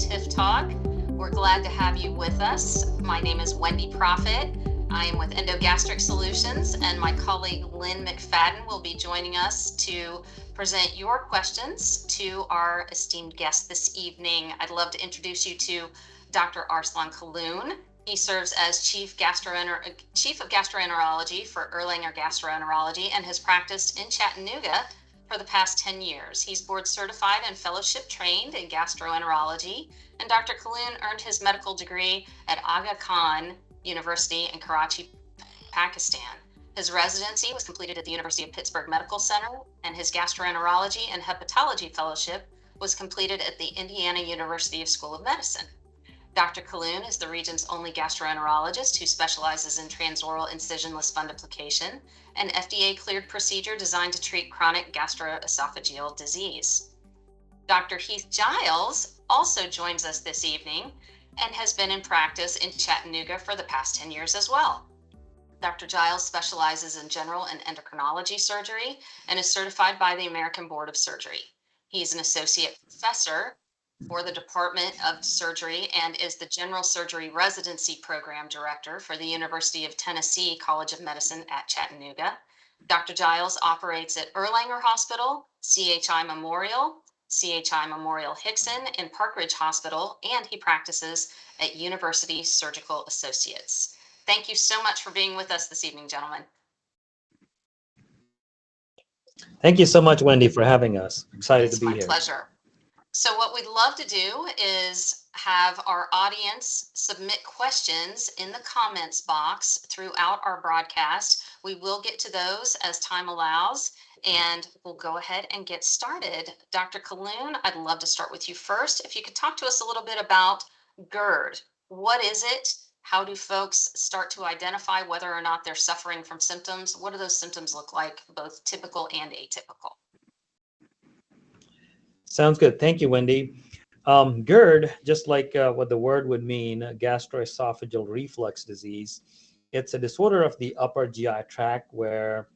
TIF Talk. We're glad to have you with us. My name is Wendy Profit. I am with Endogastric Solutions, and my colleague Lynn McFadden will be joining us to present your questions to our esteemed guest this evening. I'd love to introduce you to Dr. Arslan Kahloon. He serves as Chief of Gastroenterology for Erlanger Gastroenterology and has practiced in Chattanooga for the past 10 years. He's board certified and fellowship trained in gastroenterology, and Dr. Kahloon earned his medical degree at Aga Khan University in Karachi, Pakistan. His residency was completed at the University of Pittsburgh Medical Center, and his gastroenterology and hepatology fellowship was completed at the Indiana University School of Medicine. Dr. Kahloon is the region's only gastroenterologist who specializes in transoral incisionless fundoplication, an FDA-cleared procedure designed to treat chronic gastroesophageal disease. Dr. Giles also joins us this evening and has been in practice in Chattanooga for the past 10 years as well. Dr. Giles specializes in general and endocrinology surgery and is certified by the American Board of Surgery. He's an associate professor for the Department of Surgery and is the General Surgery Residency Program Director for the University of Tennessee College of Medicine at Chattanooga. Dr. Giles operates at Erlanger Hospital, CHI Memorial Hixson, and Parkridge Hospital, and he practices at University Surgical Associates. Thank you so much for being with us this evening, gentlemen. Thank you so much, Wendy, for having us. Excited to be here. It's my pleasure. So what we'd love to do is have our audience submit questions in the comments box throughout our broadcast. We will get to those as time allows, and we'll go ahead and get started. Dr. Kahloon, I'd love to start with you first. If you could talk to us a little bit about GERD. What is it? How do folks start to identify whether or not they're suffering from symptoms? What do those symptoms look like, both typical and atypical? Sounds good. Thank you, Wendy. GERD, just like what the word would mean, gastroesophageal reflux disease, it's a disorder of the upper GI tract where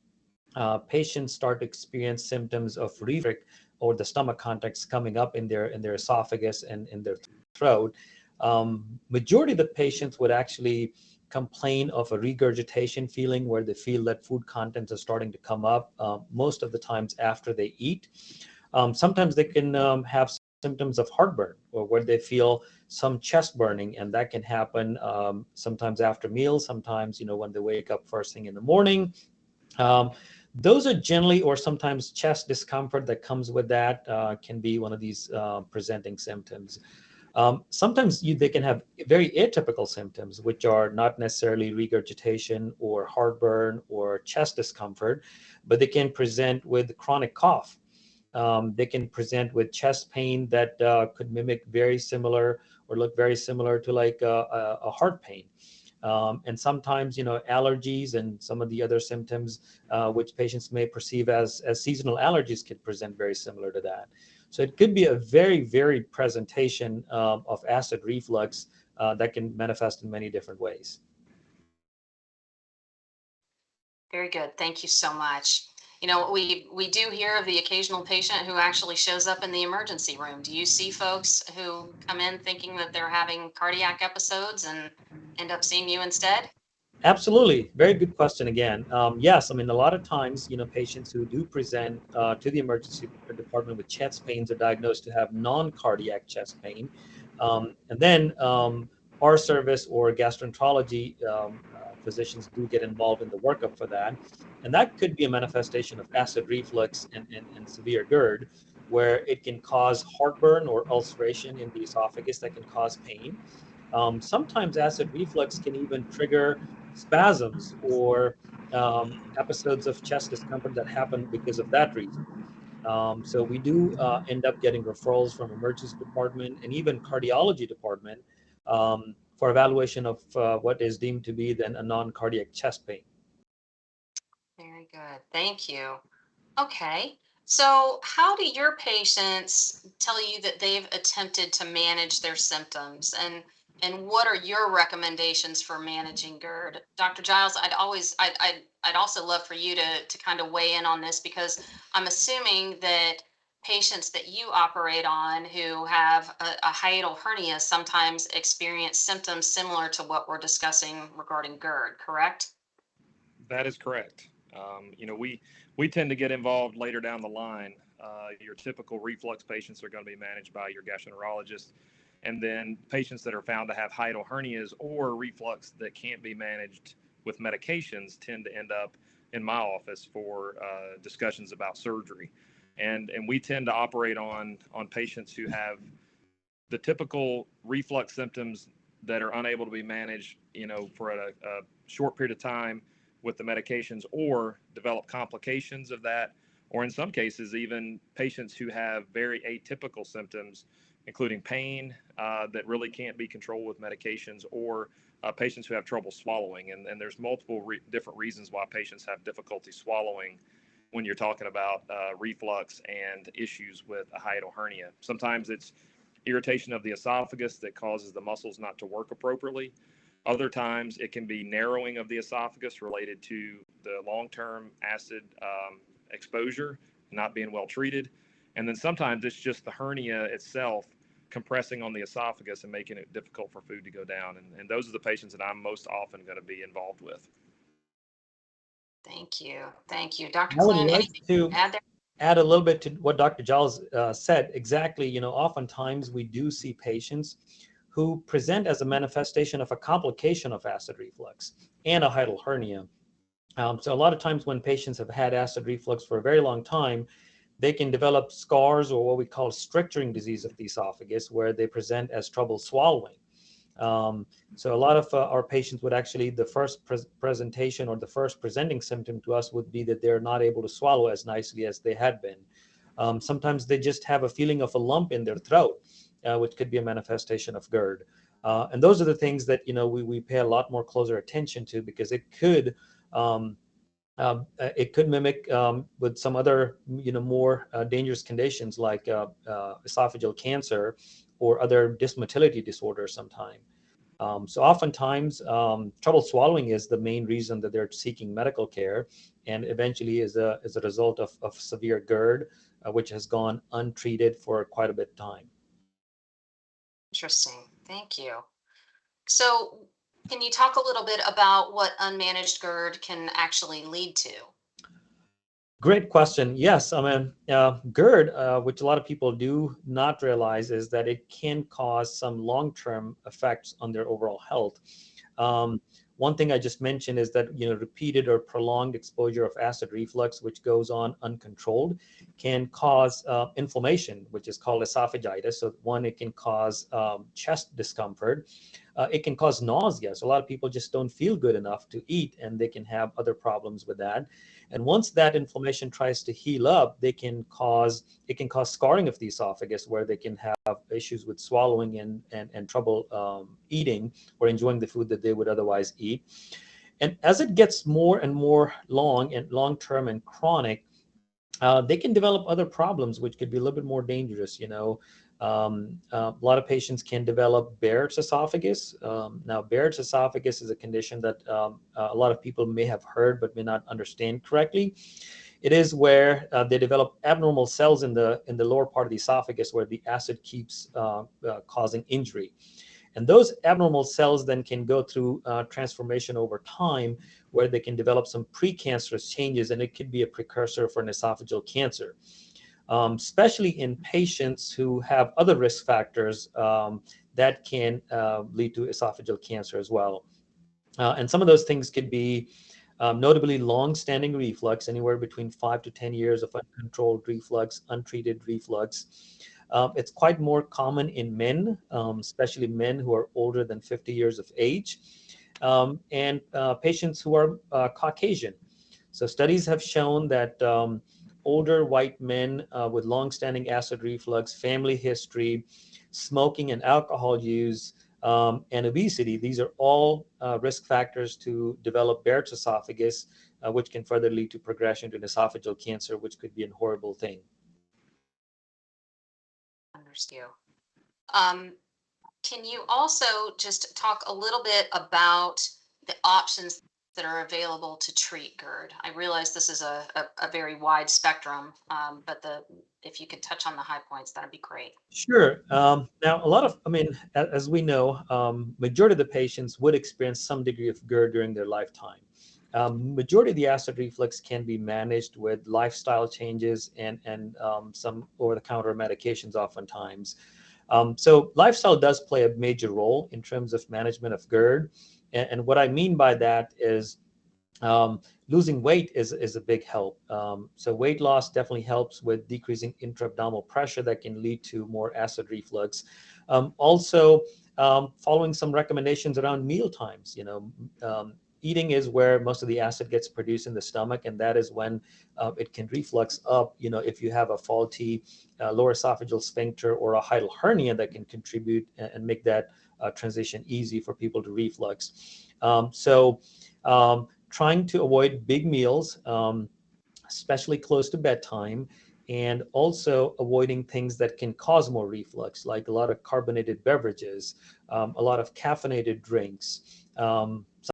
patients start to experience symptoms of reflux or the stomach contents coming up in their esophagus and in their throat. Majority of the patients would actually complain of a regurgitation feeling where they feel that food contents are starting to come up most of the times after they eat. Sometimes they can have symptoms of heartburn or where they feel some chest burning, and that can happen sometimes after meals, sometimes, when they wake up first thing in the morning. Those are generally, or sometimes chest discomfort that comes with that can be one of these presenting symptoms. Sometimes they can have very atypical symptoms, which are not necessarily regurgitation or heartburn or chest discomfort, but they can present with chronic cough. They can present with chest pain that could mimic very similar or look very similar to like a heart pain. And sometimes, allergies and some of the other symptoms which patients may perceive as seasonal allergies could present very similar to that. So it could be a very varied presentation of acid reflux that can manifest in many different ways. Very good. Thank you so much. We do hear of the occasional patient who actually shows up in the emergency room. Do you see folks who come in thinking that they're having cardiac episodes and end up seeing you instead? Absolutely. Very good question again. Yes, a lot of times, patients who do present to the emergency department with chest pains are diagnosed to have non-cardiac chest pain. And then our service or gastroenterology physicians do get involved in the workup for that. And that could be a manifestation of acid reflux and severe GERD, where it can cause heartburn or ulceration in the esophagus that can cause pain. Sometimes acid reflux can even trigger spasms or episodes of chest discomfort that happen because of that reason. So we do end up getting referrals from emergency department and even cardiology department for evaluation of what is deemed to be then a non-cardiac chest pain. Very good. Thank you. Okay. So how do your patients tell you that they've attempted to manage their symptoms, and what are your recommendations for managing GERD? Dr. Giles, I'd also love for you to kind of weigh in on this, because I'm assuming that patients that you operate on who have a hiatal hernia sometimes experience symptoms similar to what we're discussing regarding GERD, correct? That is correct. We tend to get involved later down the line. Your typical reflux patients are going to be managed by your gastroenterologist, and then patients that are found to have hiatal hernias or reflux that can't be managed with medications tend to end up in my office for discussions about surgery. And we tend to operate on patients who have the typical reflux symptoms that are unable to be managed, for a short period of time with the medications, or develop complications of that, or in some cases, even patients who have very atypical symptoms, including pain that really can't be controlled with medications, or patients who have trouble swallowing. And there's multiple different reasons why patients have difficulty swallowing when you're talking about reflux and issues with a hiatal hernia. Sometimes it's irritation of the esophagus that causes the muscles not to work appropriately. Other times it can be narrowing of the esophagus related to the long-term acid exposure, not being well treated. And then sometimes it's just the hernia itself compressing on the esophagus and making it difficult for food to go down. And those are the patients that I'm most often going to be involved with. Thank you. Thank you. Dr. I would Kahloon, like anything to to add there? add a little bit to what Dr. Giles said. Exactly, oftentimes we do see patients who present as a manifestation of a complication of acid reflux and a hiatal hernia. So a lot of times when patients have had acid reflux for a very long time, they can develop scars, or what we call stricturing disease of the esophagus, where they present as trouble swallowing. So a lot of our patients would actually, the first presentation or the first presenting symptom to us would be that they're not able to swallow as nicely as they had been. Sometimes they just have a feeling of a lump in their throat, which could be a manifestation of GERD. And those are the things that, we pay a lot more closer attention to, because it could mimic with some other, more dangerous conditions like esophageal cancer or other dysmotility disorders sometime. So oftentimes, trouble swallowing is the main reason that they're seeking medical care, and eventually is a result of severe GERD, which has gone untreated for quite a bit of time. Interesting. Thank you. So, can you talk a little bit about what unmanaged GERD can actually lead to? Great question. Yes, I mean, GERD, which a lot of people do not realize, is that it can cause some long-term effects on their overall health. Um, One thing I just mentioned is that, repeated or prolonged exposure of acid reflux, which goes on uncontrolled, can cause inflammation, which is called esophagitis. So one, it can cause chest discomfort. It can cause nausea. So a lot of people just don't feel good enough to eat, and they can have other problems with that. And once that inflammation tries to heal up, it can cause scarring of the esophagus, where they can have issues with swallowing and trouble eating or enjoying the food that they would otherwise eat. And as it gets more and more long-term and chronic, they can develop other problems, which could be a little bit more dangerous. A lot of patients can develop Barrett's esophagus. Now, Barrett's esophagus is a condition that a lot of people may have heard but may not understand correctly. It is where they develop abnormal cells in the lower part of the esophagus, where the acid keeps causing injury. And those abnormal cells then can go through transformation over time, where they can develop some precancerous changes, and it could be a precursor for an esophageal cancer. Especially in patients who have other risk factors that can lead to esophageal cancer as well. And some of those things could be notably long-standing reflux, anywhere between 5 to 10 years of uncontrolled reflux, untreated reflux. It's quite more common in men, especially men who are older than 50 years of age, and patients who are Caucasian. So studies have shown that older white men with long-standing acid reflux, family history, smoking and alcohol use, and obesity, these are all risk factors to develop Barrett's esophagus, which can further lead to progression to an esophageal cancer, which could be a horrible thing. Understand. Um, can you also just talk a little bit about the options that are available to treat GERD? I realize this is a very wide spectrum, but if you could touch on the high points, that'd be great. Sure. Now, as we know, majority of the patients would experience some degree of GERD during their lifetime. Majority of the acid reflux can be managed with lifestyle changes and some over-the-counter medications oftentimes. So lifestyle does play a major role in terms of management of GERD. And what I mean by that is losing weight is a big help. So weight loss definitely helps with decreasing intra-abdominal pressure that can lead to more acid reflux. Also, following some recommendations around meal times. Eating is where most of the acid gets produced in the stomach, and that is when it can reflux up. If you have a faulty lower esophageal sphincter or a hiatal hernia, that can contribute and make that transition easy for people to reflux. Trying to avoid big meals, especially close to bedtime, and also avoiding things that can cause more reflux, like a lot of carbonated beverages, a lot of caffeinated drinks,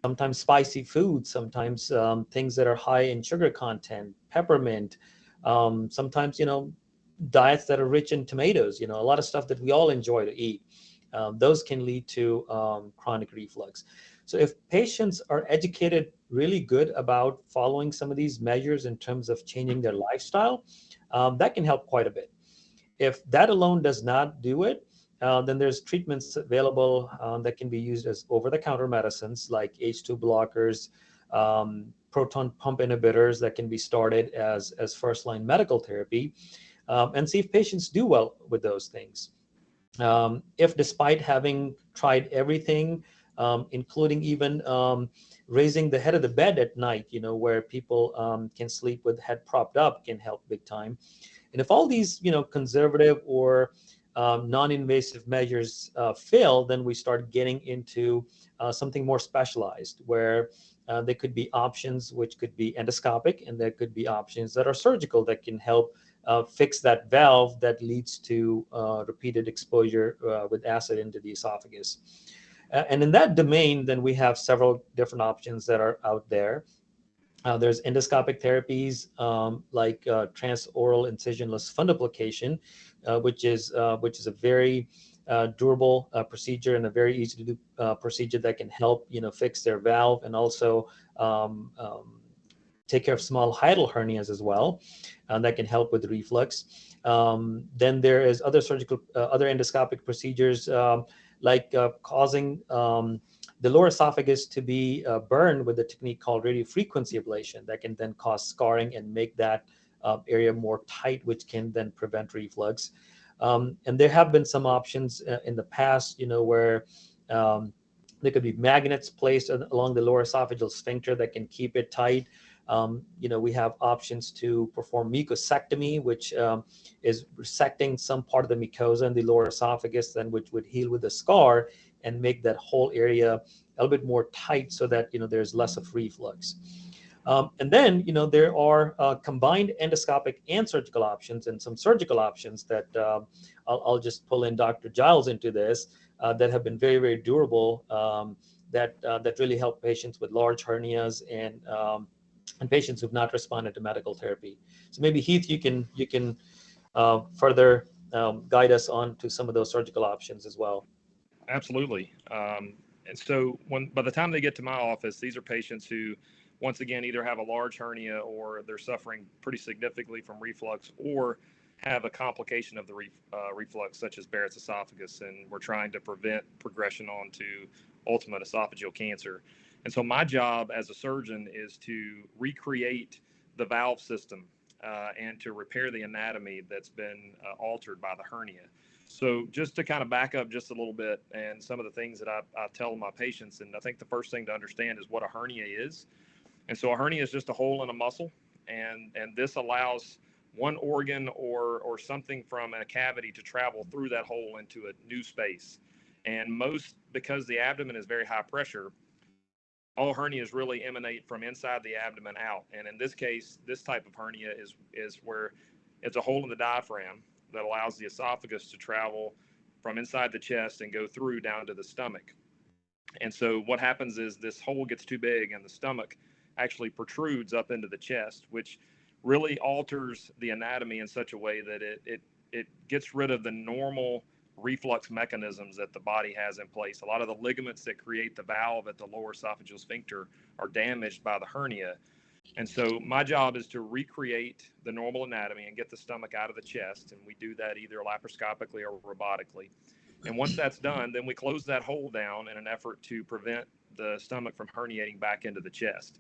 sometimes spicy foods, sometimes things that are high in sugar content, peppermint, sometimes, diets that are rich in tomatoes, a lot of stuff that we all enjoy to eat. Those can lead to chronic reflux. So if patients are educated really good about following some of these measures in terms of changing their lifestyle, that can help quite a bit. If that alone does not do it, then there's treatments available that can be used as over-the-counter medicines like H2 blockers, proton pump inhibitors that can be started as first-line medical therapy, and see if patients do well with those things. If despite having tried everything, including even raising the head of the bed at night, where people can sleep with head propped up, can help big time. And if all these, conservative or non-invasive measures fail, then we start getting into something more specialized, where there could be options which could be endoscopic, and there could be options that are surgical that can help fix that valve that leads to repeated exposure with acid into the esophagus. And in that domain, then we have several different options that are out there. There's endoscopic therapies like transoral incisionless fundoplication, which is a very durable procedure and a very easy to do procedure that can help fix their valve and also take care of small hiatal hernias as well, that can help with reflux. Then there is other endoscopic procedures like causing the lower esophagus to be burned with a technique called radiofrequency ablation that can then cause scarring and make that area more tight, which can then prevent reflux. And there have been some options in the past, where there could be magnets placed along the lower esophageal sphincter that can keep it tight. We have options to perform mucosectomy, which is resecting some part of the mucosa in the lower esophagus, then which would heal with a scar and make that whole area a little bit more tight so that there's less of reflux. And then there are combined endoscopic and surgical options, and some surgical options that I'll just pull in Dr. Giles into this that have been very, very durable, that really help patients with large hernias and patients who've not responded to medical therapy. So maybe Heath, you can further guide us on to some of those surgical options as well. Absolutely. And so by the time they get to my office, these are patients who, once again, either have a large hernia or they're suffering pretty significantly from reflux or have a complication of the reflux, such as Barrett's esophagus, and we're trying to prevent progression on to ultimate esophageal cancer. And so my job as a surgeon is to recreate the valve system and to repair the anatomy that's been altered by the hernia. So just to kind of back up just a little bit, and some of the things that I tell my patients, and I think the first thing to understand is what a hernia is. And so a hernia is just a hole in a muscle, and this allows one organ or something from a cavity to travel through that hole into a new space. And because the abdomen is very high pressure, all hernias really emanate from inside the abdomen out. And in this case, this type of hernia is where it's a hole in the diaphragm that allows the esophagus to travel from inside the chest and go through down to the stomach. And so what happens is this hole gets too big and the stomach actually protrudes up into the chest, which really alters the anatomy in such a way that it gets rid of the normal reflux mechanisms that the body has in place. A lot of the ligaments that create the valve at the lower esophageal sphincter are damaged by the hernia. And so my job is to recreate the normal anatomy and get the stomach out of the chest. And we do that either laparoscopically or robotically. And once that's done, then we close that hole down in an effort to prevent the stomach from herniating back into the chest.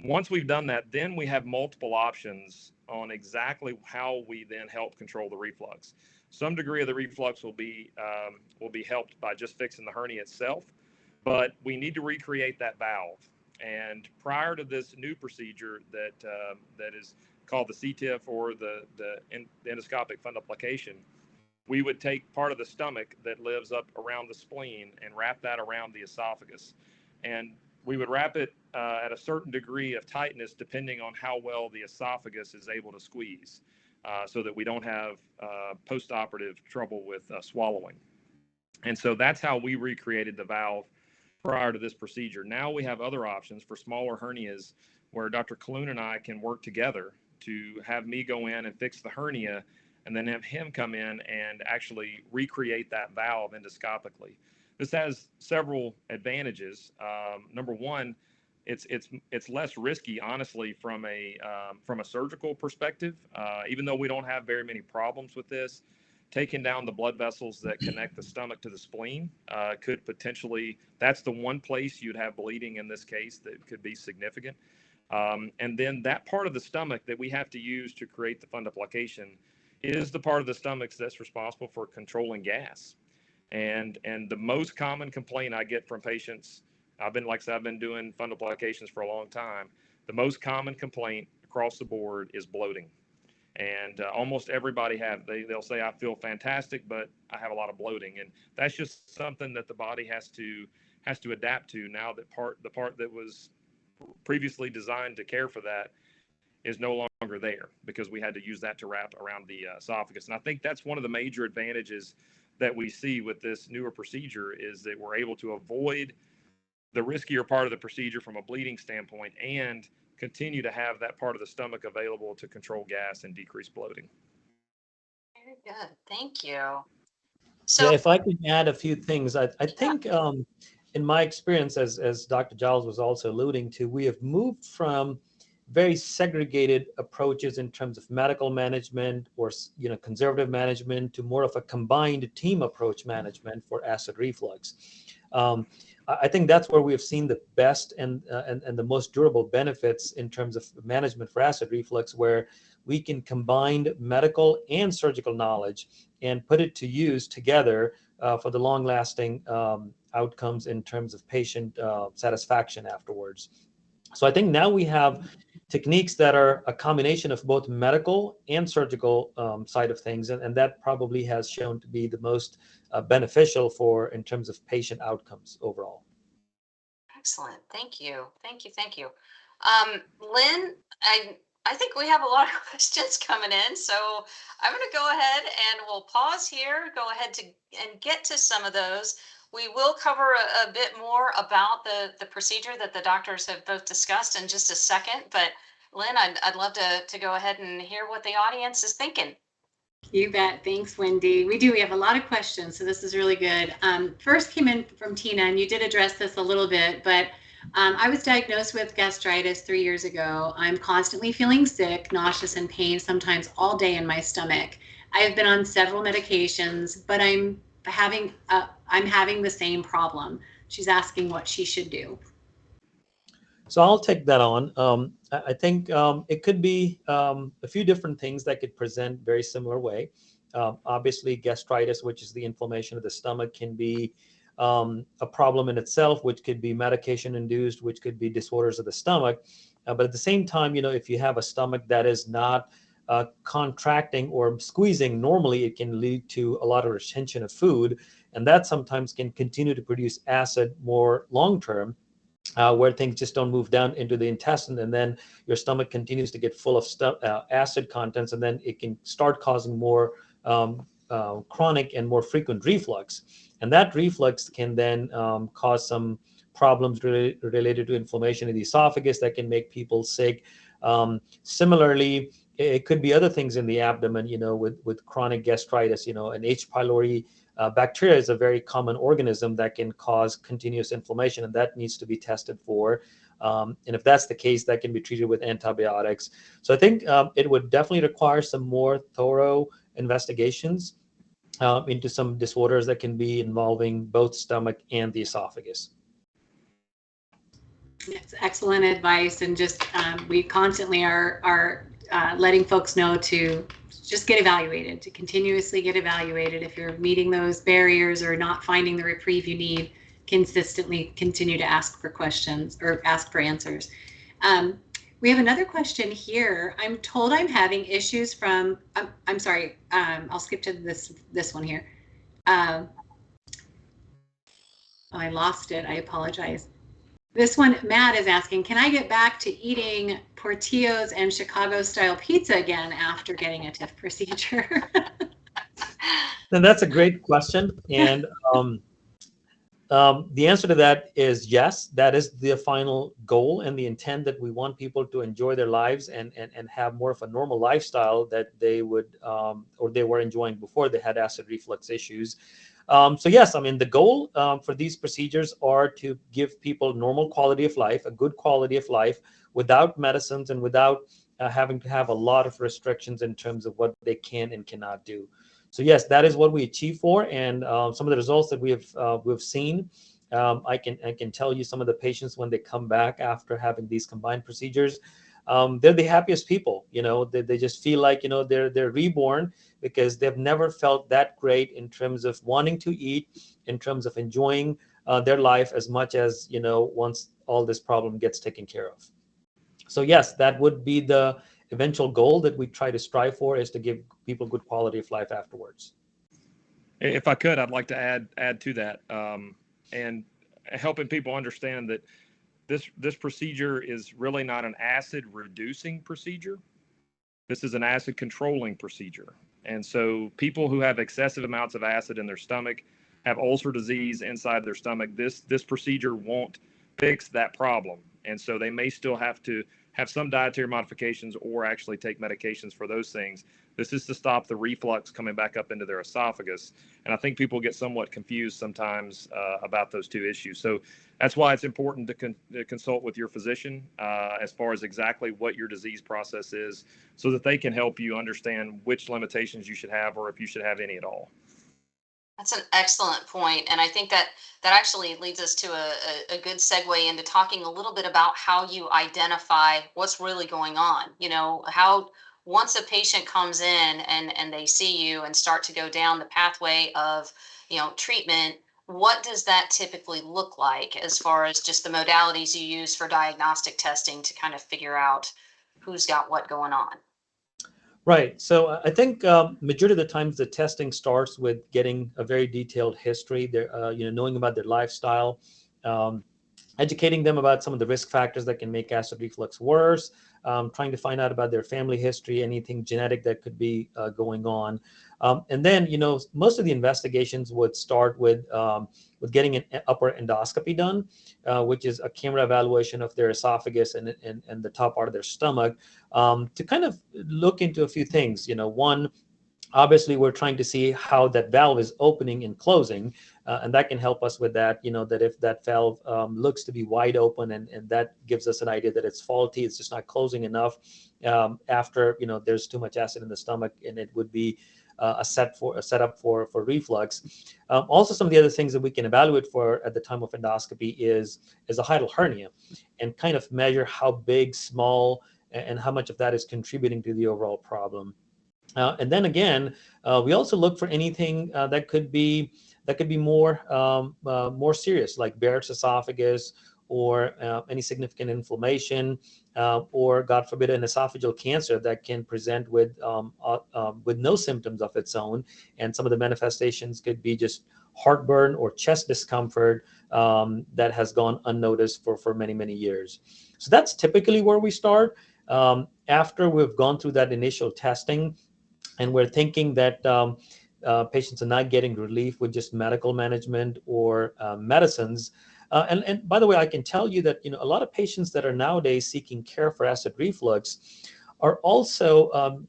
Once we've done that, then we have multiple options on exactly how we then help control the reflux. Some degree of the reflux will be helped by just fixing the hernia itself, but we need to recreate that valve. And prior to this new procedure that is called the CTIF or the endoscopic fundoplication, we would take part of the stomach that lives up around the spleen and wrap that around the esophagus. And we would wrap it at a certain degree of tightness depending on how well the esophagus is able to squeeze, so that we don't have post-operative trouble with swallowing. And so that's how we recreated the valve prior to this procedure. Now we have other options for smaller hernias where Dr. Kahloon and I can work together to have me go in and fix the hernia and then have him come in and actually recreate that valve endoscopically. This has several advantages. Number one, it's less risky, honestly, from a surgical perspective. Even though we don't have very many problems with this, taking down the blood vessels that connect the stomach to the spleen could potentially, that's the one place you'd have bleeding in this case that could be significant. And then that part of the stomach that we have to use to create the fundoplication is the part of the stomach that's responsible for controlling gas. And the most common complaint I get from patients, I've been doing fundoplications for a long time. The most common complaint across the board is bloating. And almost everybody they'll say, I feel fantastic, but I have a lot of bloating. And that's just something that the body has to adapt to now that the part that was previously designed to care for that is no longer there, because we had to use that to wrap around the esophagus. And I think that's one of the major advantages that we see with this newer procedure, is that we're able to avoid the riskier part of the procedure from a bleeding standpoint and continue to have that part of the stomach available to control gas and decrease bloating. Very good. Thank you. So, yeah, if I can add a few things, I think in my experience, as Dr. Giles was also alluding to, we have moved from very segregated approaches in terms of medical management or conservative management to more of a combined team approach management for acid reflux. I think that's where we have seen the best and the most durable benefits in terms of management for acid reflux, where we can combine medical and surgical knowledge and put it to use together for the long-lasting outcomes in terms of patient satisfaction afterwards. So I think now we have techniques that are a combination of both medical and surgical side of things, and that probably has shown to be the most beneficial in terms of patient outcomes overall. Excellent. Thank you. Thank you. Thank you. Lynn, I think we have a lot of questions coming in, so I'm going to go ahead and we'll pause here, go ahead and get to some of those. We will cover a bit more about the procedure that the doctors have both discussed in just a second, but Lynn, I'd love to go ahead and hear what the audience is thinking. You bet. Thanks, Wendy. We have a lot of questions, so this is really good. First came in from Tina, and you did address this a little bit, but I was diagnosed with gastritis 3 years ago. I'm constantly feeling sick, nauseous, and pain, sometimes all day in my stomach. I have been on several medications, but I'm having the same problem. She's asking what she should do. So I'll take that on. I think it could be a few different things that could present very similar way. Obviously, gastritis, which is the inflammation of the stomach, can be a problem in itself, which could be medication induced, which could be disorders of the stomach. But at the same time, if you have a stomach that is not contracting or squeezing normally, it can lead to a lot of retention of food. And that sometimes can continue to produce acid more long-term, where things just don't move down into the intestine, and then your stomach continues to get full of acid contents, and then it can start causing more chronic and more frequent reflux. And that reflux can then cause some problems related to inflammation in the esophagus that can make people sick. Similarly, it could be other things in the abdomen, with chronic gastritis. An H. pylori bacteria is a very common organism that can cause continuous inflammation, and that needs to be tested for. And if that's the case, that can be treated with antibiotics. So I think it would definitely require some more thorough investigations into some disorders that can be involving both stomach and the esophagus. It's excellent advice, and just we constantly are letting folks know to just get evaluated, to continuously get evaluated. If you're meeting those barriers or not finding the reprieve you need, consistently continue to ask for questions or ask for answers. We have another question here. I'm told I'm having issues from, I'm sorry, I'll skip to this one here. Oh, I lost it, I apologize. This one, Matt is asking, can I get back to eating Portillo's and Chicago style pizza again after getting a TIF procedure? And that's a great question. And the answer to that is yes. That is the final goal and the intent, that we want people to enjoy their lives and have more of a normal lifestyle that they would or they were enjoying before they had acid reflux issues. So yes, I mean, the goal for these procedures are to give people normal quality of life, a good quality of life, without medicines and without having to have a lot of restrictions in terms of what they can and cannot do. So yes, that is what we achieve for, and some of the results that we've seen. I can tell you some of the patients, when they come back after having these combined procedures, they're the happiest people. They just feel like they're reborn, because they've never felt that great in terms of wanting to eat, in terms of enjoying their life as much as once all this problem gets taken care of. So yes, that would be the eventual goal that we try to strive for, is to give people good quality of life afterwards. If I could, I'd like to add to that, and helping people understand that this procedure is really not an acid reducing procedure. This is an acid controlling procedure. And so people who have excessive amounts of acid in their stomach, have ulcer disease inside their stomach, this procedure won't fix that problem. And so they may still have to have some dietary modifications or actually take medications for those things. This is to stop the reflux coming back up into their esophagus. And I think people get somewhat confused sometimes about those two issues. So that's why it's important to consult with your physician as far as exactly what your disease process is, so that they can help you understand which limitations you should have, or if you should have any at all. That's an excellent point. And I think that actually leads us to a good segue into talking a little bit about how you identify what's really going on. How, once a patient comes in and they see you and start to go down the pathway of, treatment, what does that typically look like as far as just the modalities you use for diagnostic testing to kind of figure out who's got what going on? Right. So I think majority of the times the testing starts with getting a very detailed history. Knowing about their lifestyle, educating them about some of the risk factors that can make acid reflux worse, trying to find out about their family history, anything genetic that could be going on. And then, most of the investigations would start with getting an upper endoscopy done, which is a camera evaluation of their esophagus and the top part of their stomach, to kind of look into a few things. One, obviously, we're trying to see how that valve is opening and closing, and that can help us with that. That if that valve looks to be wide open, and that gives us an idea that it's faulty, it's just not closing enough after there's too much acid in the stomach, and it would be a setup for reflux. Also, some of the other things that we can evaluate for at the time of endoscopy is a hiatal hernia, and kind of measure how big, small, and how much of that is contributing to the overall problem. And then again, we also look for anything that could be more serious, like Barrett's esophagus, or any significant inflammation, or God forbid, an esophageal cancer that can present with no symptoms of its own, and some of the manifestations could be just heartburn or chest discomfort that has gone unnoticed for many years. So that's typically where we start. After we've gone through that initial testing, and we're thinking that patients are not getting relief with just medical management or medicines. And by the way, I can tell you that a lot of patients that are nowadays seeking care for acid reflux are also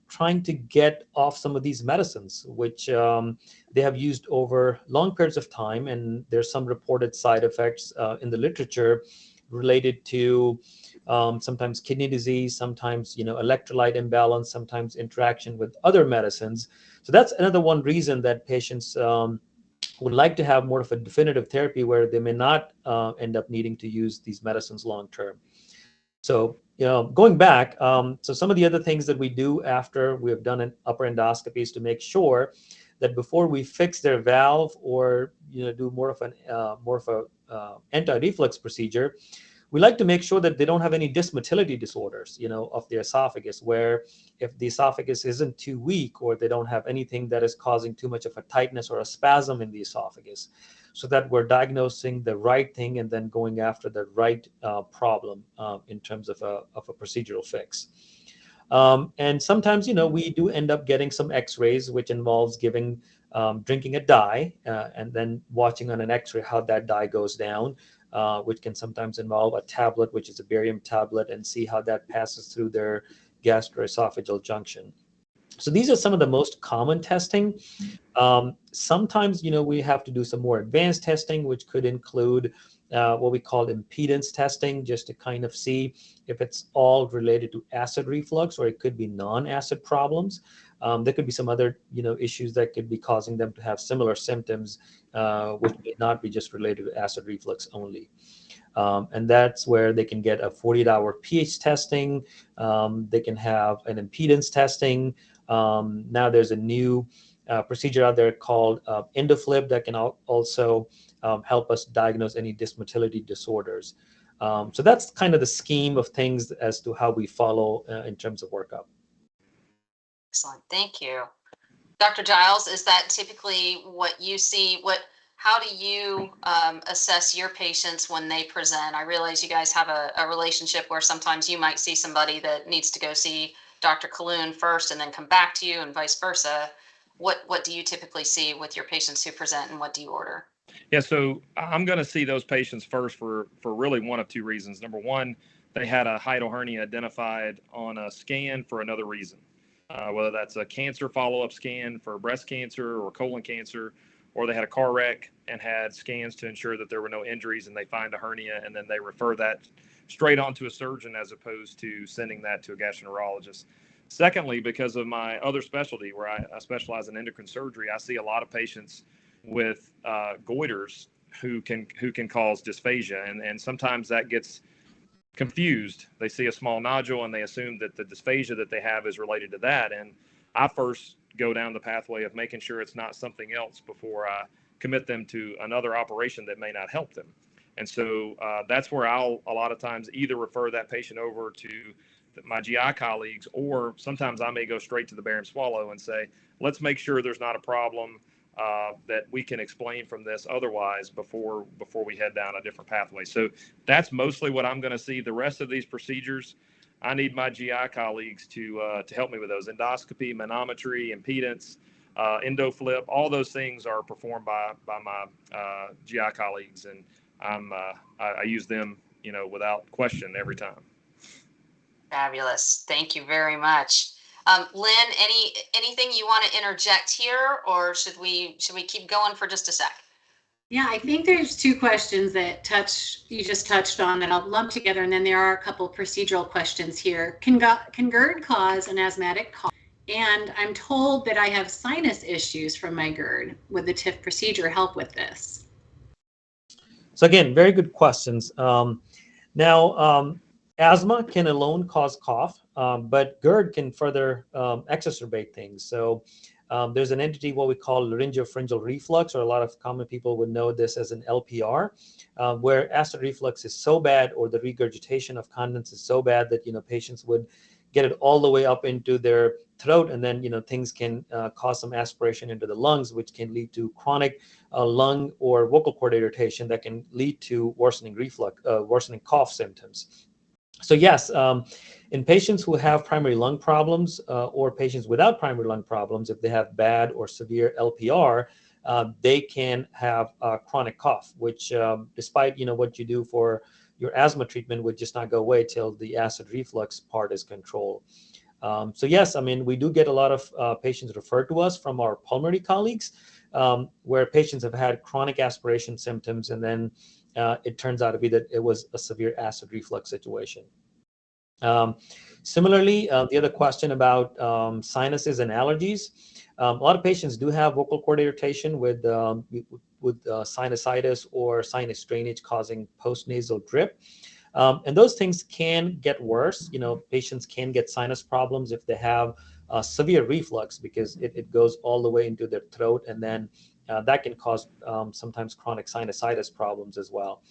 trying to get off some of these medicines, which they have used over long periods of time. And there's some reported side effects in the literature related to sometimes kidney disease, sometimes electrolyte imbalance, sometimes interaction with other medicines. So that's another one reason that patients would like to have more of a definitive therapy where they may not end up needing to use these medicines long term. So, going back, so some of the other things that we do after we have done an upper endoscopy is to make sure that before we fix their valve or do more of a anti-reflux procedure, we like to make sure that they don't have any dysmotility disorders, of the esophagus, where if the esophagus isn't too weak or they don't have anything that is causing too much of a tightness or a spasm in the esophagus, so that we're diagnosing the right thing and then going after the right problem in terms of a procedural fix. And sometimes, we do end up getting some x-rays, which involves drinking a dye and then watching on an x-ray how that dye goes down. Which can sometimes involve a tablet, which is a barium tablet, and see how that passes through their gastroesophageal junction. So these are some of the most common testing. Sometimes, we have to do some more advanced testing, which could include what we call impedance testing, just to kind of see if it's all related to acid reflux, or it could be non-acid problems. There could be some other, issues that could be causing them to have similar symptoms, which may not be just related to acid reflux only. And that's where they can get a 48-hour pH testing. They can have an impedance testing. Now there's a new procedure out there called EndoFlip that can also help us diagnose any dysmotility disorders. So that's kind of the scheme of things as to how we follow in terms of workup. Excellent. Thank you. Dr. Giles, is that typically what you see? How do you assess your patients when they present? I realize you guys have a relationship where sometimes you might see somebody that needs to go see Dr. Kahloon first and then come back to you, and vice versa. What do you typically see with your patients who present, and what do you order? Yeah, so I'm going to see those patients first for really one of two reasons. Number one, they had a hiatal hernia identified on a scan for another reason. Whether that's a cancer follow-up scan for breast cancer or colon cancer, or they had a car wreck and had scans to ensure that there were no injuries, and they find a hernia and then they refer that straight on to a surgeon as opposed to sending that to a gastroenterologist. Secondly, because of my other specialty where I specialize in endocrine surgery, I see a lot of patients with goiters who can cause dysphagia, and sometimes that gets confused. They see a small nodule and they assume that the dysphagia that they have is related to that. And I first go down the pathway of making sure it's not something else before I commit them to another operation that may not help them. And so that's where I'll a lot of times either refer that patient over to my GI colleagues, or sometimes I may go straight to the barium swallow and say, let's make sure there's not a problem that we can explain from this otherwise before we head down a different pathway. So that's mostly what I'm going to see. The rest of these procedures, I need my GI colleagues to help me with those. Endoscopy, manometry, impedance, EndoFlip, all those things are performed by my GI colleagues, and I use them, without question every time. Fabulous. Thank you very much. Lynn, anything you want to interject here, or should we keep going for just a sec? Yeah, I think there's two questions that you just touched on that I'll lump together, and then there are a couple procedural questions here. Can GERD cause an asthmatic cough? And I'm told that I have sinus issues from my GERD. Would the TIF procedure help with this? So again, very good questions. Asthma can alone cause cough, but GERD can further exacerbate things. So there's an entity, what we call laryngopharyngeal reflux, or a lot of common people would know this as an LPR, where acid reflux is so bad, or the regurgitation of contents is so bad that, patients would get it all the way up into their throat, and then, things can cause some aspiration into the lungs, which can lead to chronic lung or vocal cord irritation that can lead to worsening cough symptoms. So yes, in patients who have primary lung problems or patients without primary lung problems, if they have bad or severe LPR, they can have chronic cough, which despite what you do for your asthma treatment would just not go away till the acid reflux part is controlled. So yes, I mean, we do get a lot of patients referred to us from our pulmonary colleagues, where patients have had chronic aspiration symptoms, and then it turns out to be that it was a severe acid reflux situation. Similarly, the other question about sinuses and allergies. A lot of patients do have vocal cord irritation with sinusitis or sinus drainage causing postnasal drip. And those things can get worse. Patients can get sinus problems if they have severe reflux, because it goes all the way into their throat, and then that can cause sometimes chronic sinusitis problems as well.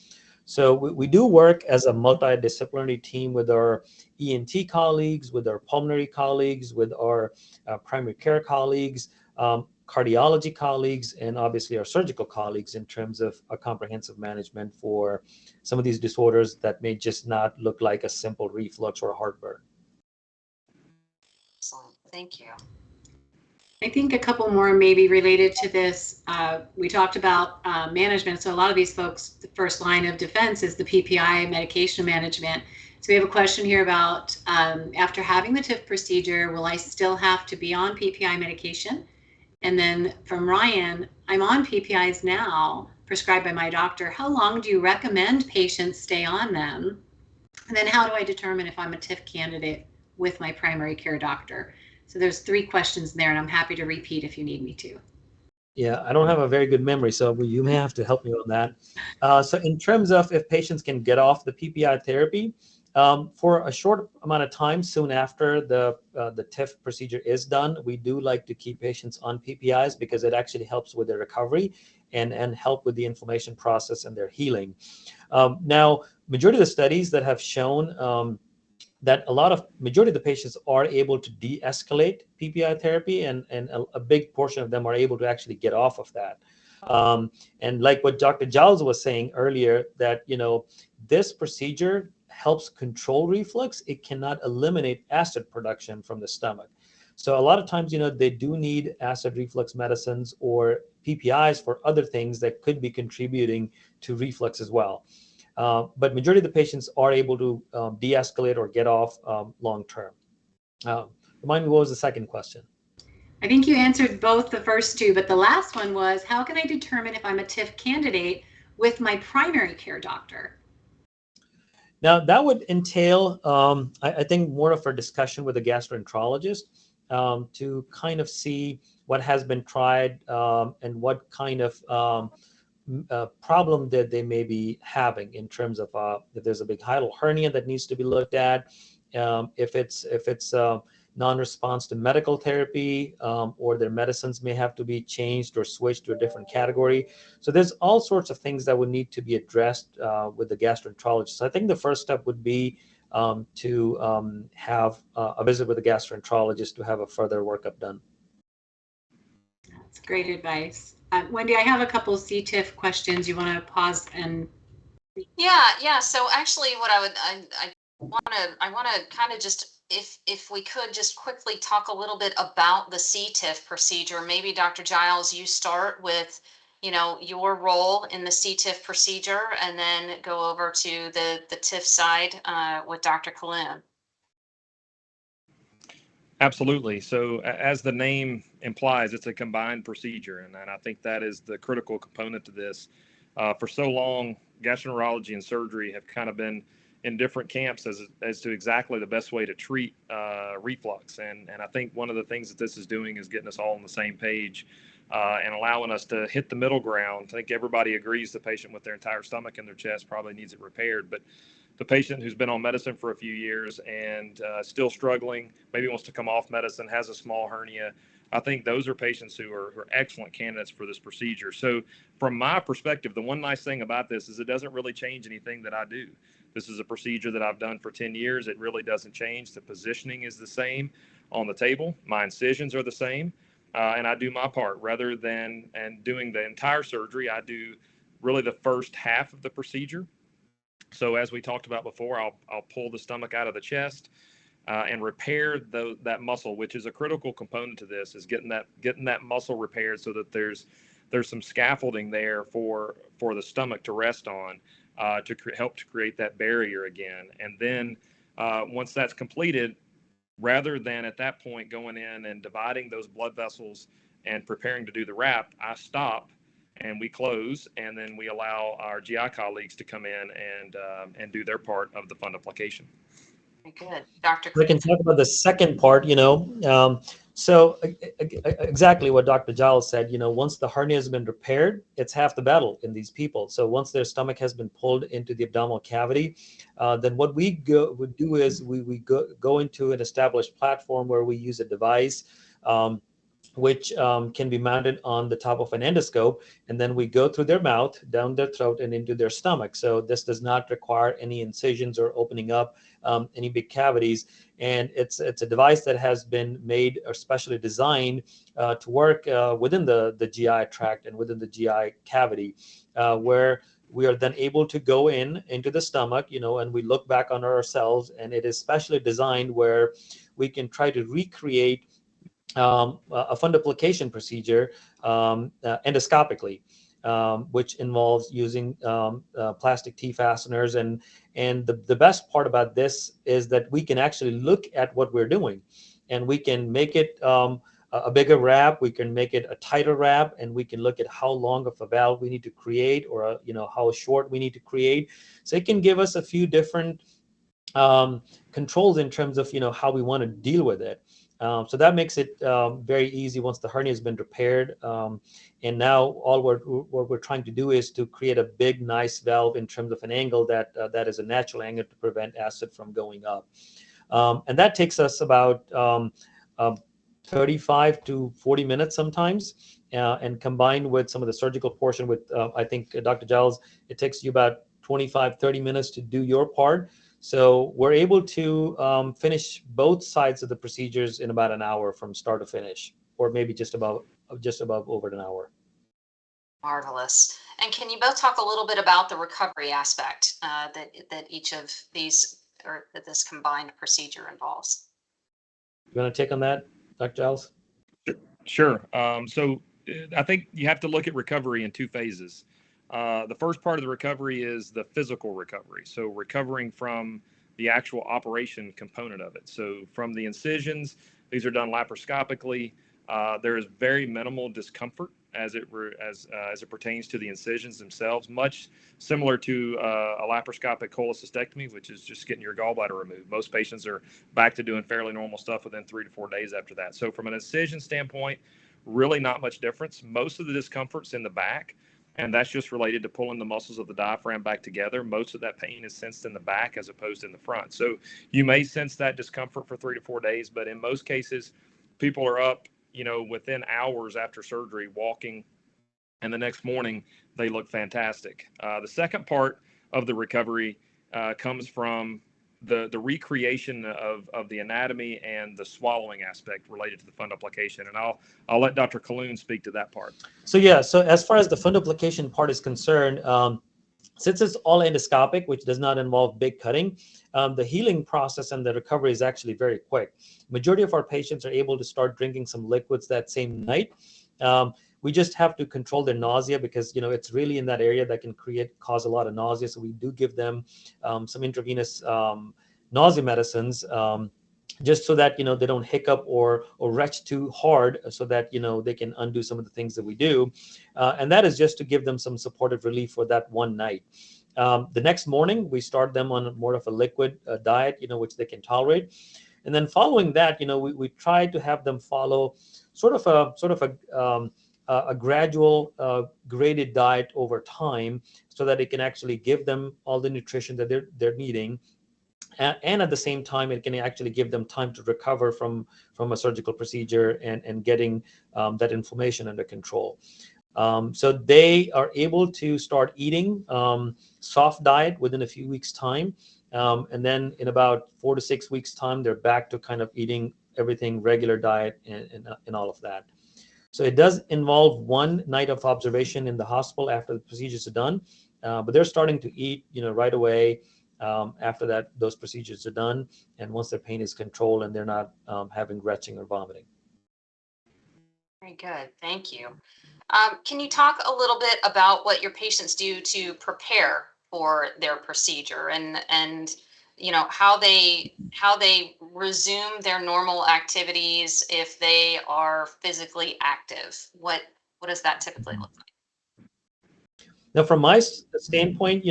So we do work as a multidisciplinary team with our ENT colleagues, with our pulmonary colleagues, with our primary care colleagues, cardiology colleagues, and obviously our surgical colleagues in terms of a comprehensive management for some of these disorders that may just not look like a simple reflux or heartburn. Excellent. Thank you. I think a couple more maybe related to this. We talked about management. So a lot of these folks, the first line of defense is the PPI medication management. So we have a question here about after having the TIF procedure, will I still have to be on PPI medication? And then from Ryan, I'm on PPIs now, prescribed by my doctor. How long do you recommend patients stay on them? And then how do I determine if I'm a TIF candidate with my primary care doctor? So there's 3 questions there, and I'm happy to repeat if you need me to. Yeah, I don't have a very good memory, so you may have to help me on that. So in terms of if patients can get off the PPI therapy, for a short amount of time soon after the TIF procedure is done, we do like to keep patients on PPIs because it actually helps with their recovery and help with the inflammation process and their healing. Now, majority of the studies that have shown that majority of the patients are able to de-escalate PPI therapy, and a big portion of them are able to actually get off of that. And like what Dr. Giles was saying earlier, that this procedure helps control reflux. It cannot eliminate acid production from the stomach. So a lot of times, they do need acid reflux medicines or PPIs for other things that could be contributing to reflux as well. But majority of the patients are able to de-escalate or get off long term. Remind me, what was the second question? I think you answered both the first 2, but the last one was, how can I determine if I'm a TIF candidate with my primary care doctor? Now, that would entail, I think, more of a discussion with a gastroenterologist to kind of see what has been tried and what kind of problem that they may be having in terms of if there's a big hiatal hernia that needs to be looked at, if it's non-response to medical therapy, or their medicines may have to be changed or switched to a different category. So there's all sorts of things that would need to be addressed with the gastroenterologist. So I think the first step would be to have a visit with a gastroenterologist to have a further workup done. That's great advice. Wendy, I have a couple CTIF questions. You want to pause and? Yeah. So actually, what I want to kind of just, if we could just quickly talk a little bit about the CTIF procedure. Maybe Dr. Giles, you start with, your role in the CTIF procedure, and then go over to the TIF side with Dr. Kahloon. Absolutely. So as the name implies, it's a combined procedure. And I think that is the critical component to this. For so long, gastroenterology and surgery have kind of been in different camps as to exactly the best way to treat reflux. And I think one of the things that this is doing is getting us all on the same page and allowing us to hit the middle ground. I think everybody agrees the patient with their entire stomach and their chest probably needs it repaired. But the patient who's been on medicine for a few years and still struggling, maybe wants to come off medicine, has a small hernia, I think those are patients who are excellent candidates for this procedure. So from my perspective, the one nice thing about this is it doesn't really change anything that I do. This is a procedure that I've done for 10 years. It really doesn't change. The positioning is the same on the table. My incisions are the same. And I do my part rather than doing the entire surgery. I do really the first half of the procedure. So as we talked about before, I'll pull the stomach out of the chest and repair that muscle, which is a critical component to this, is getting that muscle repaired so that there's there's some scaffolding there for the stomach to rest on to help to create that barrier again. And then once that's completed, rather than at that point going in and dividing those blood vessels and preparing to do the wrap, I stop and we close, and then we allow our GI colleagues to come in and do their part of the fundoplication. Very good. Dr. We can talk about the second part, so exactly what Dr. Giles said, once the hernia has been repaired, it's half the battle in these people. So once their stomach has been pulled into the abdominal cavity, then what we would do is we go into an established platform where we use a device, which can be mounted on the top of an endoscope, and then we go through their mouth, down their throat, and into their stomach. So this does not require any incisions or opening up any big cavities, and it's a device that has been made or specially designed to work within the GI tract and within the GI cavity, where we are then able to go into the stomach, and we look back on ourselves, and it is specially designed where we can try to recreate a fundoplication procedure endoscopically, which involves using plastic T fasteners. And the best part about this is that we can actually look at what we're doing, and we can make it a bigger wrap, we can make it a tighter wrap, and we can look at how long of a valve we need to create, or how short we need to create. So it can give us a few different controls in terms of how we want to deal with it. So that makes it very easy once the hernia has been repaired. And now all what we're trying to do is to create a big, nice valve in terms of an angle that is a natural angle to prevent acid from going up. And that takes us about 35 to 40 minutes sometimes. And combined with some of the surgical portion with, I think, Dr. Giles, it takes you about 25, 30 minutes to do your part. So we're able to finish both sides of the procedures in about an hour from start to finish, or maybe just above over an hour. Marvelous. And can you both talk a little bit about the recovery aspect that each of these, or that this combined procedure involves? You want to take on that, Dr. Giles? Sure. So I think you have to look at recovery in two phases. The first part of the recovery is the physical recovery. So recovering from the actual operation component of it. So from the incisions, these are done laparoscopically. There is very minimal discomfort as it pertains to the incisions themselves, much similar to a laparoscopic cholecystectomy, which is just getting your gallbladder removed. Most patients are back to doing fairly normal stuff within 3 to 4 days after that. So from an incision standpoint, really not much difference. Most of the discomfort's in the back, and that's just related to pulling the muscles of the diaphragm back together. Most of that pain is sensed in the back as opposed to in the front. So you may sense that discomfort for 3 to 4 days, but in most cases, people are up, within hours after surgery, walking, and the next morning they look fantastic. The second part of the recovery comes from the recreation of the anatomy and the swallowing aspect related to the fundoplication. And I'll let Dr. Kahloon speak to that part. So as far as the fundoplication part is concerned, since it's all endoscopic, which does not involve big cutting, the healing process and the recovery is actually very quick. Majority of our patients are able to start drinking some liquids that same night. We just have to control their nausea because it's really in that area that can cause a lot of nausea. So we do give them some intravenous nausea medicines, just so that they don't hiccup or retch too hard, so that they can undo some of the things that we do, and that is just to give them some supportive relief for that one night. The next morning we start them on more of a liquid diet, which they can tolerate, and then following that, we try to have them follow sort of a gradual graded diet over time, so that it can actually give them all the nutrition that they're needing. And at the same time, it can actually give them time to recover from a surgical procedure and getting that inflammation under control. So they are able to start eating soft diet within a few weeks' time. And then in about 4 to 6 weeks' time, they're back to kind of eating everything regular diet and all of that. So it does involve one night of observation in the hospital after the procedures are done, but they're starting to eat, right away. After that, those procedures are done, and once their pain is controlled and they're not having retching or vomiting. Very good. Thank you. Can you talk a little bit about what your patients do to prepare for their procedure, and how they resume their normal activities if they are physically active? What does that typically look like? Now, from my standpoint,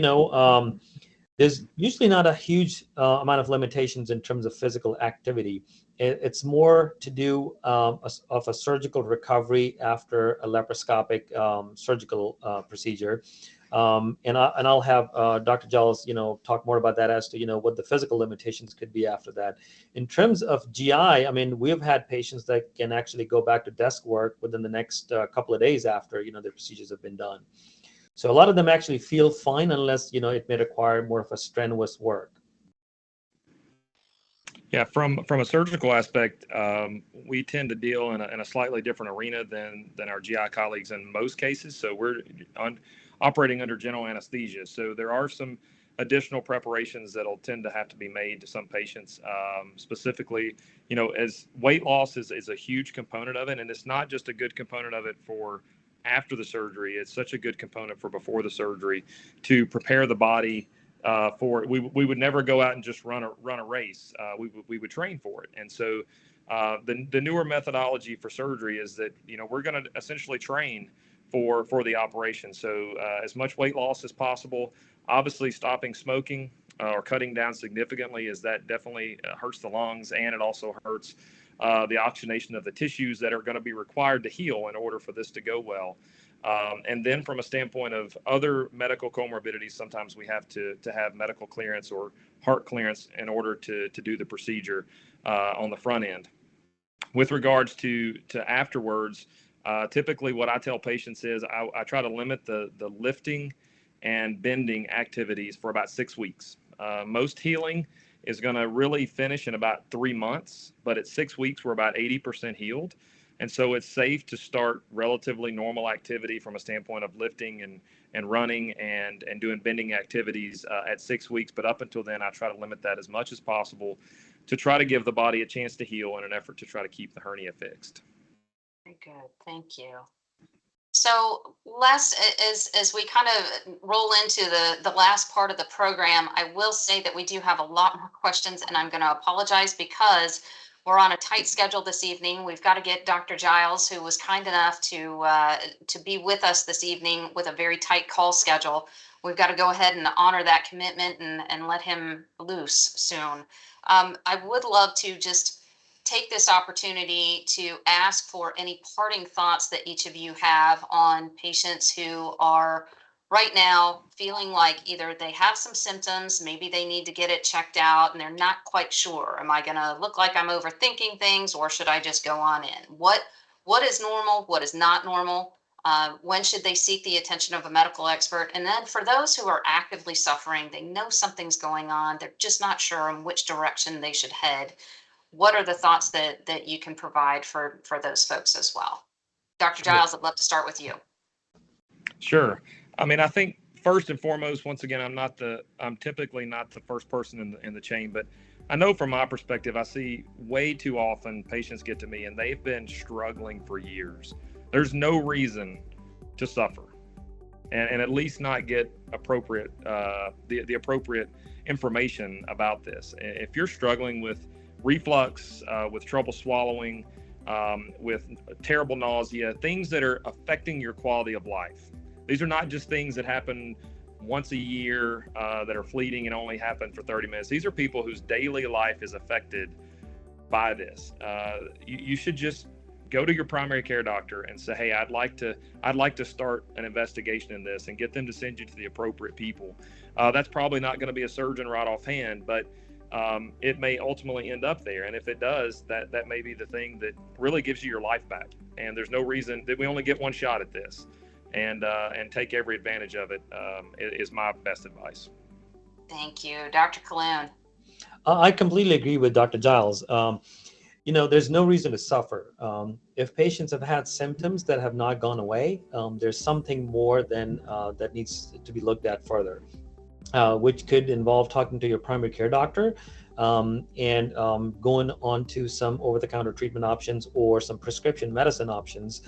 there's usually not a huge amount of limitations in terms of physical activity. It's more to do of a surgical recovery after a laparoscopic surgical procedure. And I'll have Dr. Giles, talk more about that as to, what the physical limitations could be after that. In terms of GI, I mean, we've had patients that can actually go back to desk work within the next couple of days after, their procedures have been done. So a lot of them actually feel fine unless, it may require more of a strenuous work. Yeah, from a surgical aspect, we tend to deal in a slightly different arena than our GI colleagues in most cases. So we're operating under general anesthesia. So there are some additional preparations that'll tend to have to be made to some patients. Specifically, as weight loss is a huge component of it, and it's not just a good component of it for after the surgery. It's such a good component for before the surgery to prepare the body for it. We would never go out and just run a race. We would train for it. And so the newer methodology for surgery is that, we're going to essentially train for the operation. So as much weight loss as possible, obviously stopping smoking or cutting down significantly, as that definitely hurts the lungs, and it also hurts the oxygenation of the tissues that are going to be required to heal in order for this to go well. And then from a standpoint of other medical comorbidities, sometimes we have to have medical clearance or heart clearance in order to do the procedure on the front end. With regards to afterwards, typically what I tell patients is I try to limit the lifting and bending activities for about 6 weeks. Most healing is going to really finish in about 3 months, but at 6 weeks, we're about 80% healed. And so it's safe to start relatively normal activity from a standpoint of lifting and running and doing bending activities at 6 weeks. But up until then, I try to limit that as much as possible to try to give the body a chance to heal in an effort to try to keep the hernia fixed. Very good. Thank you. So, Les, as we kind of roll into the last part of the program, I will say that we do have a lot more questions, and I'm going to apologize because we're on a tight schedule this evening. We've got to get Dr. Giles, who was kind enough to be with us this evening with a very tight call schedule. We've got to go ahead and honor that commitment and let him loose soon. I would love to just take this opportunity to ask for any parting thoughts that each of you have on patients who are right now feeling like either they have some symptoms, maybe they need to get it checked out, and they're not quite sure. Am I going to look like I'm overthinking things, or should I just go on in? What is normal? What is not normal? When should they seek the attention of a medical expert? And then for those who are actively suffering, they know something's going on, they're just not sure in which direction they should head. What are the thoughts that you can provide for those folks as well? Dr. Giles, I'd love to start with you. Sure. I mean, I think first and foremost, once again, I'm typically not the first person in the chain, but I know from my perspective, I see way too often patients get to me and they've been struggling for years. There's no reason to suffer and at least not get appropriate, the appropriate information about this. If you're struggling with reflux, with trouble swallowing, with terrible nausea, things that are affecting your quality of life. These are not just things that happen once a year that are fleeting and only happen for 30 minutes. These are people whose daily life is affected by this. You should just go to your primary care doctor and say, hey, I'd like to start an investigation in this, and get them to send you to the appropriate people. That's probably not going to be a surgeon right offhand, but it may ultimately end up there. And if it does, that may be the thing that really gives you your life back. And there's no reason that we only get one shot at this, and take every advantage of it is my best advice. Thank you. Dr. Kahloon. I completely agree with Dr. Giles. There's no reason to suffer. If patients have had symptoms that have not gone away, there's something more than that needs to be looked at further. which could involve talking to your primary care doctor and going on to some over-the-counter treatment options or some prescription medicine options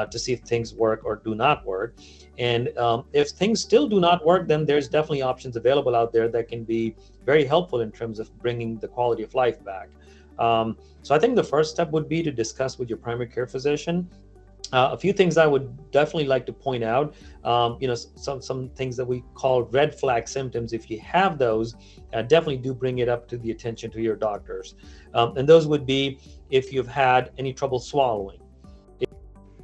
to see if things work or do not work. And if things still do not work, then there's definitely options available out there that can be very helpful in terms of bringing the quality of life back. So I think the first step would be to discuss with your primary care physician. A few things I would definitely like to point out, some things that we call red flag symptoms. If you have those, definitely do bring it up to the attention to your doctors. And those would be if you've had any trouble swallowing,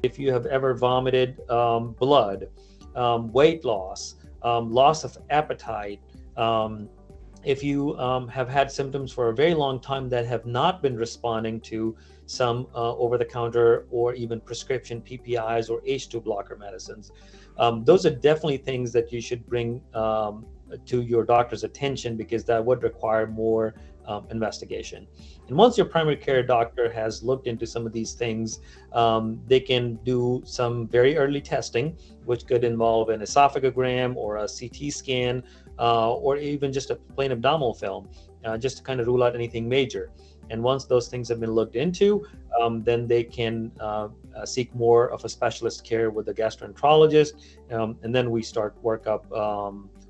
if you have ever vomited blood, weight loss, loss of appetite, if you have had symptoms for a very long time that have not been responding to some over-the-counter or even prescription PPIs or H2 blocker medicines. Those are definitely things that you should bring to your doctor's attention, because that would require more investigation. And once your primary care doctor has looked into some of these things, they can do some very early testing, which could involve an esophagogram or a CT scan, or even just a plain abdominal film, just to kind of rule out anything major. And once those things have been looked into, then they can seek more of a specialist care with a gastroenterologist, and then we start workup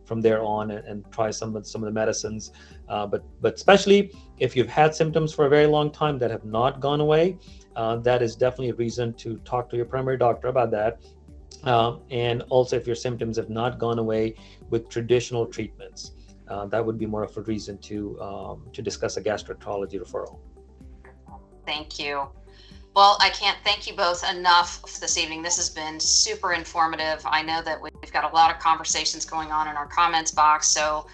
from there on and try some of the medicines. But especially if you've had symptoms for a very long time that have not gone away, that is definitely a reason to talk to your primary doctor about that. And also, if your symptoms have not gone away with traditional treatments, that would be more of a reason to discuss a gastroenterology referral. Thank you. Well, I can't thank you both enough this evening. This has been super informative. I know that we've got a lot of conversations going on in our comments box, so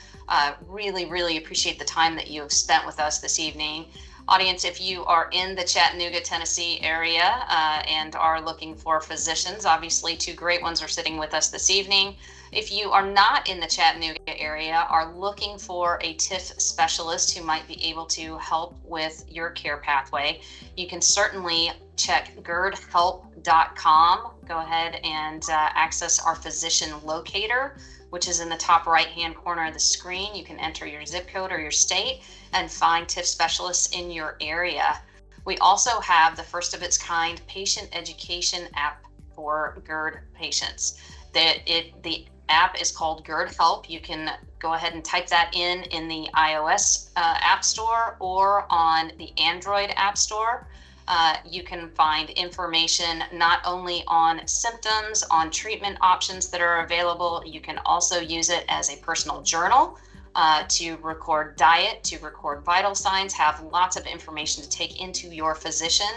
really, really appreciate the time that you have spent with us this evening. Audience, if you are in the Chattanooga, Tennessee area and are looking for physicians, obviously two great ones are sitting with us this evening. If you are not in the Chattanooga area, are looking for a TIF specialist who might be able to help with your care pathway, you can certainly check GERDhelp.com. Go ahead and access our physician locator, which is in the top right-hand corner of the screen. You can enter your zip code or your state and find TIF specialists in your area. We also have the first of its kind patient education app for GERD patients. The app is called GERD Help. You can go ahead and type that in the iOS App Store or on the Android App Store. You can find information not only on symptoms, on treatment options that are available. You can also use it as a personal journal to record diet, to record vital signs, have lots of information to take into your physician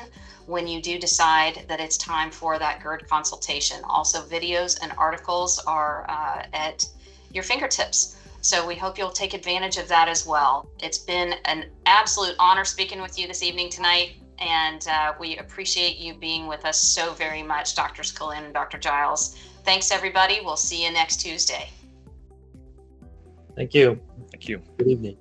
when you do decide that it's time for that GERD consultation. Also, videos and articles are at your fingertips. So we hope you'll take advantage of that as well. It's been an absolute honor speaking with you this evening tonight, and we appreciate you being with us so very much, Drs. Kahloon and Dr. Giles. Thanks, everybody. We'll see you next Tuesday. Thank you. Thank you. Good evening.